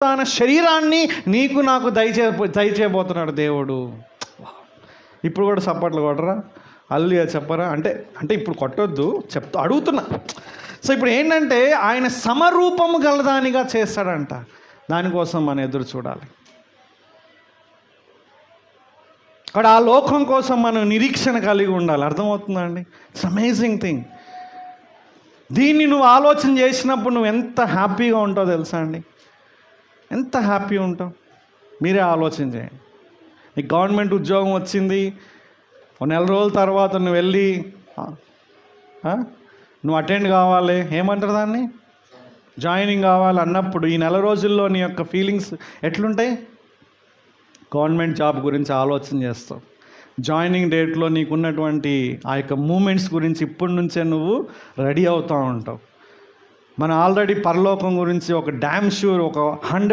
తన శరీరాన్ని నీకు నాకు దయచేయబోతున్నాడు దేవుడు. ఇప్పుడు కూడా చప్పట్లు కొట్టరా, అల్లి చెప్పరా అంటే ఇప్పుడు కొట్టొద్దు, అడుగుతున్నా. సో ఇప్పుడు ఏంటంటే ఆయన సమరూపము గలదానిగా చేస్తాడంట. దానికోసం మనం ఎదురు చూడాలి. అక్కడ ఆ లోకం కోసం మనం నిరీక్షణ కలిగి ఉండాలి. అర్థమవుతుందా అండి? It's amazing thing. దీన్ని నువ్వు ఆలోచన చేసినప్పుడు నువ్వు ఎంత హ్యాపీగా ఉంటావు తెలుసా అండి? ఎంత హ్యాపీ ఉంటావు మీరే ఆలోచన చేయండి. నీకు గవర్నమెంట్ ఉద్యోగం వచ్చింది, ఒక నెల రోజుల తర్వాత నువ్వు వెళ్ళి నువ్వు అటెండ్ కావాలి, ఏమంటారు దాన్ని, జాయినింగ్ కావాలి అన్నప్పుడు ఈ నెల రోజుల్లో నీ యొక్క ఫీలింగ్స్ ఎట్లుంటాయి? గవర్నమెంట్ జాబ్ గురించి ఆలోచన చేస్తావు. జాయినింగ్ డేట్లో నీకున్నటువంటి ఆ యొక్క మూమెంట్స్ గురించి ఇప్పటి నుంచే నువ్వు రెడీ అవుతూ ఉంటావు. మనం ఆల్రెడీ పరలోకం గురించి ఒక డ్యామ్ షూర్, ఒక 100